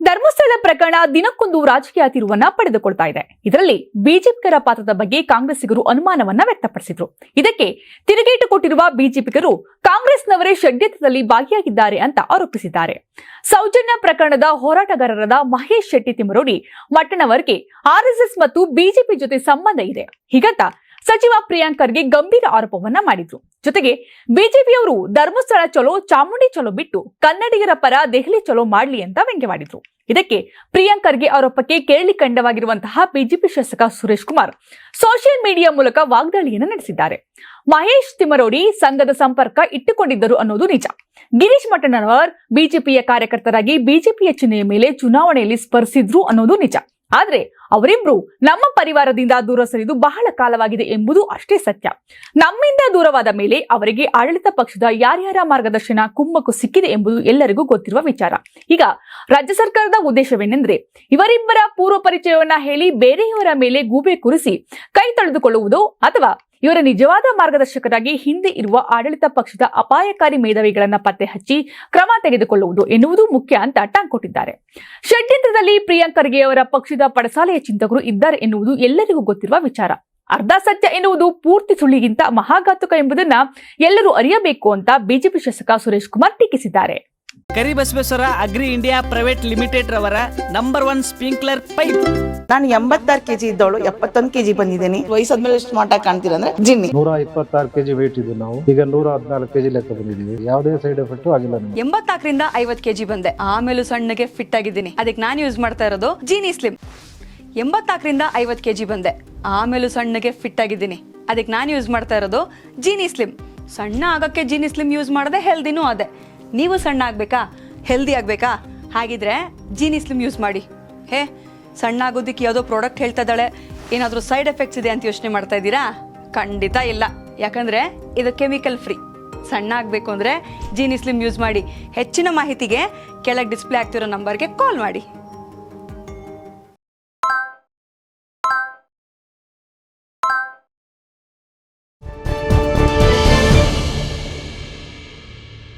ಧರ್ಮಸ್ಥಳ ಪ್ರಕರಣ ದಿನಕ್ಕೊಂದು ರಾಜಕೀಯ ತಿರುವನ್ನ ಪಡೆದುಕೊಳ್ತಾ ಇದೆ. ಇದರಲ್ಲಿ ಬಿಜೆಪಿಗರ ಪಾತ್ರದ ಬಗ್ಗೆ ಕಾಂಗ್ರೆಸ್ಸಿಗರು ಅನುಮಾನವನ್ನ ವ್ಯಕ್ತಪಡಿಸಿದ್ರು. ಇದಕ್ಕೆ ತಿರುಗೇಟು ಕೊಟ್ಟಿರುವ ಬಿಜೆಪಿಗರು ಕಾಂಗ್ರೆಸ್ನವರೇ ಷಡ್ಯಂತ್ರದಲ್ಲಿ ಭಾಗಿಯಾಗಿದ್ದಾರೆ ಅಂತ ಆರೋಪಿಸಿದ್ದಾರೆ. ಸೌಜನ್ಯ ಪ್ರಕರಣದ ಹೋರಾಟಗಾರರಾದ ಮಹೇಶ್ ಶೆಟ್ಟಿ ತಿಮರೋಡಿ ಮಟ್ಟನವರ್ಗೆ ಆರ್ಎಸ್ಎಸ್ ಮತ್ತು ಬಿಜೆಪಿ ಜೊತೆ ಸಂಬಂಧ ಇದೆ ಹೀಗಂತ ಸಚಿವ ಪ್ರಿಯಾಂಕ್ ಖರ್ಗೆ ಗಂಭೀರ ಆರೋಪವನ್ನ ಮಾಡಿದ್ರು. ಜೊತೆಗೆ ಬಿಜೆಪಿಯವರು ಧರ್ಮಸ್ಥಳ ಚಲೋ ಚಾಮುಂಡಿ ಚಲೋ ಬಿಟ್ಟು ಕನ್ನಡಿಗರ ಪರ ದೆಹಲಿ ಚಲೋ ಮಾಡ್ಲಿ ಅಂತ ವ್ಯಂಗ್ಯವಾಡಿದ್ರು. ಇದಕ್ಕೆ ಪ್ರಿಯಾಂಕ್ ಖರ್ಗೆ ಆರೋಪಕ್ಕೆ ಕೇರಳಿ ಕಂಡವಾಗಿರುವಂತಹ ಬಿಜೆಪಿ ಶಾಸಕ ಸುರೇಶ್ ಕುಮಾರ್ ಸೋಷಿಯಲ್ ಮೀಡಿಯಾ ಮೂಲಕ ವಾಗ್ದಾಳಿಯನ್ನು ನಡೆಸಿದ್ದಾರೆ. ಮಹೇಶ್ ತಿಮರೋಡಿ ಸಂಘದ ಸಂಪರ್ಕ ಇಟ್ಟುಕೊಂಡಿದ್ದರು ಅನ್ನೋದು ನಿಜ. ಗಿರೀಶ್ ಮಟ್ಟಣ್ಣನವರ್ ಬಿಜೆಪಿಯ ಕಾರ್ಯಕರ್ತರಾಗಿ ಬಿಜೆಪಿಯ ಚಿಹ್ನೆಯ ಮೇಲೆ ಚುನಾವಣೆಯಲ್ಲಿ ಸ್ಪರ್ಧಿಸಿದ್ರು ಅನ್ನೋದು ನಿಜ. ಆದ್ರೆ ಅವರಿಬ್ರು ನಮ್ಮ ಪರಿವಾರದಿಂದ ದೂರ ಸರಿದು ಬಹಳ ಕಾಲವಾಗಿದೆ ಎಂಬುದು ಅಷ್ಟೇ ಸತ್ಯ. ನಮ್ಮಿಂದ ದೂರವಾದ ಮೇಲೆ ಅವರಿಗೆ ಆಡಳಿತ ಪಕ್ಷದ ಯಾರ್ಯಾರ ಮಾರ್ಗದರ್ಶನ ಕುಮ್ಮಕ್ಕು ಸಿಕ್ಕಿದೆ ಎಂಬುದು ಎಲ್ಲರಿಗೂ ಗೊತ್ತಿರುವ ವಿಚಾರ. ಈಗ ರಾಜ್ಯ ಸರ್ಕಾರದ ಉದ್ದೇಶವೇನೆಂದ್ರೆ ಇವರಿಬ್ಬರ ಪೂರ್ವ ಪರಿಚಯವನ್ನ ಹೇಳಿ ಬೇರೆಯವರ ಮೇಲೆ ಗೂಬೆ ಕೂರಿಸಿ ಕೈ ತೊಳೆದುಕೊಳ್ಳುವುದು ಅಥವಾ ಇವರ ನಿಜವಾದ ಮಾರ್ಗದರ್ಶಕರಾಗಿ ಹಿಂದೆ ಇರುವ ಆಡಳಿತ ಪಕ್ಷದ ಅಪಾಯಕಾರಿ ಮೇಧಾವಿಗಳನ್ನ ಪತ್ತೆ ಹಚ್ಚಿ ಕ್ರಮ ತೆಗೆದುಕೊಳ್ಳುವುದು ಎನ್ನುವುದು ಮುಖ್ಯ ಅಂತ ಟಾಂಗ್ ಕೊಟ್ಟಿದ್ದಾರೆ. ಷಡ್ಯಂತ್ರದಲ್ಲಿ ಪ್ರಿಯಾಂಕ್ ಖರ್ಗೆ ಅವರ ಪಕ್ಷದ ಪಡಸಾಲೆಯ ಚಿಂತಕರು ಇದ್ದಾರೆ ಎನ್ನುವುದು ಎಲ್ಲರಿಗೂ ಗೊತ್ತಿರುವ ವಿಚಾರ. ಅರ್ಧ ಸತ್ಯ ಎನ್ನುವುದು ಪೂರ್ತಿ ಸುಳ್ಳಿಗಿಂತ ಮಹಾಘಾತುಕ ಎಂಬುದನ್ನ ಎಲ್ಲರೂ ಅರಿಯಬೇಕು ಅಂತ ಬಿಜೆಪಿ ಶಾಸಕ ಸುರೇಶ್ ಕುಮಾರ್ ಟೀಕಿಸಿದ್ದಾರೆ. Karibasaveshwara agri India private limited ರವರ ನಂಬರ್ 1 ಸ್ಪ್ರಿಂಕ್ಲರ್ ಪೈಪ್. ನಾನು 86 ಕೆಜಿ ಇದ್ದವಳು 71 ಕೆಜಿ ಬಂದಿದ್ದೀನಿ. ವಯಸ್ಸಾದ್ಮೇಲೆ ಸ್ಮಾರ್ಟ್ ಆಗಿ ಕಾಣ್ತೀರಾ ಅಂದ್ರೆ ಜಿನ್ನಿ. 126 ಕೆಜಿ ವೇಟ್ ಇದ್ದು ನಾವು ಈಗ 114 ಕೆಜಿ ಲೆಕ್ಕ ಬಂದಿದ್ದೀವಿ. ಯಾವುದೇ ಸೈಡ್ ಎಫೆಕ್ಟ್ ಆಗಿಲ್ಲ. 84ರಿಂದ 50 ಕೆಜಿ ಬಂದೆ. ಆಮೇಲೆ ಸಣ್ಣಗೆ ಫಿಟ್ ಆಗಿದ್ದೀನಿ. ಅದಕ್ಕೆ ನಾನು ಯೂಸ್ ಮಾಡ್ತಾ ಇರೋದು ಜೀನಿ ಸ್ಲಿಮ್. 84ರಿಂದ 50 ಕೆಜಿ ಬಂದೆ. ಆಮೇಲೆ ಸಣ್ಣಗೆ ಫಿಟ್ ಆಗಿದ್ದೀನಿ. ಅದಕ್ಕೆ ನಾನು ಯೂಸ್ ಮಾಡ್ತಾ ಇರೋದು ಜೀನಿ ಸ್ಲಿಮ್. ಸಣ್ಣ ಆಗಕ್ಕೆ ಜೀನಿ ಸ್ಲಿಮ್ ಯೂಸ್ ಮಾಡದೆ ಹೆಲ್ದಿನೂ ಅದೇ. ನೀವು ಸಣ್ಣ ಆಗ್ಬೇಕಾ, ಹೆಲ್ದಿ ಆಗ್ಬೇಕಾ? ಹಾಗಿದ್ರೆ ಜೀನಿ ಸ್ಲಿಮ್ ಯೂಸ್ ಮಾಡಿ. ಸಣ್ಣ ಆಗೋದಕ್ಕೆ ಯಾವುದೋ ಪ್ರಾಡಕ್ಟ್ ಹೇಳ್ತಾ ಇದ್ದಾಳೆ, ಏನಾದರೂ ಸೈಡ್ ಎಫೆಕ್ಟ್ಸ್ ಇದೆ ಅಂತ ಯೋಚನೆ ಮಾಡ್ತಾ ಇದ್ದೀರಾ? ಖಂಡಿತ ಇಲ್ಲ. ಯಾಕಂದ್ರೆ ಇದು ಕೆಮಿಕಲ್ ಫ್ರೀ. ಸಣ್ಣ ಆಗಬೇಕು ಅಂದ್ರೆ ಜೀನಿ ಸ್ಲಿಮ್ ಯೂಸ್ ಮಾಡಿ. ಹೆಚ್ಚಿನ ಮಾಹಿತಿಗೆ ಕೆಳಗೆ ಡಿಸ್ಪ್ಲೇ ಆಗ್ತಿರೋ ನಂಬರ್ಗೆ ಕಾಲ್ ಮಾಡಿ.